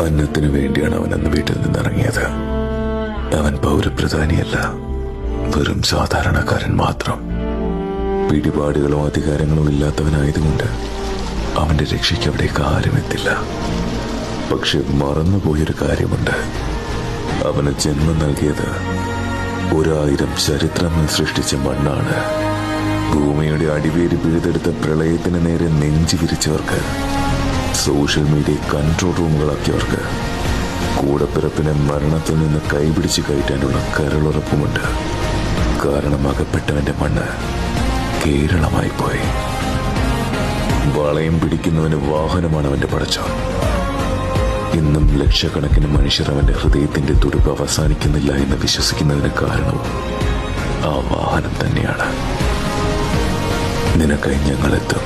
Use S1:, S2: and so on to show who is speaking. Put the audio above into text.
S1: അന്നത്തിനു വേണ്ടിയാണ് അവൻ അന്ന് വീട്ടിൽ നിന്നിറങ്ങിയത്. അവൻ പൗരപ്രധാനിയല്ല, വെറും സാധാരണക്കാരൻ മാത്രം. പിടിപാടുകളോ അധികാരങ്ങളോ ഇല്ലാത്തവനായതുകൊണ്ട് അവന്റെ രക്ഷയ്ക്ക് അവിടേക്ക് ആരും എത്തില്ല. പക്ഷെ മറന്നുപോയൊരു കാര്യമുണ്ട്. അവന് ജന്മം നൽകിയത് 1000 ചരിത്രങ്ങൾ സൃഷ്ടിച്ച മണ്ണാണ്. ഭൂമിയുടെ അടിവേര് പിഴുതെടുത്ത പ്രളയത്തിന് നേരെ നെഞ്ചു വിരിച്ചവർക്ക്, സോഷ്യൽ മീഡിയ കൺട്രോൾ റൂമുകളാക്കിയവർക്ക്, കൂടപ്പിറപ്പിനെ മരണത്തിൽ നിന്ന് കൈപിടിച്ച് കയറ്റാനുള്ള കരളുറപ്പുമുണ്ട്. കാരണം അകപ്പെട്ടവന്റെ മണ്ണ് കേരളമായി പോയി. വളയം പിടിക്കുന്നവന് വാഹനമാണ് അവന്റെ പടച്ചോൻ. ഇന്നും ലക്ഷക്കണക്കിന് മനുഷ്യർ അവന്റെ ഹൃദയത്തിന്റെ തുടിപ്പ് അവസാനിക്കുന്നില്ല എന്ന് വിശ്വസിക്കുന്നതിന് കാരണവും ആ വാഹനം തന്നെയാണ്. നിനക്കായി ഞങ്ങളെത്തും.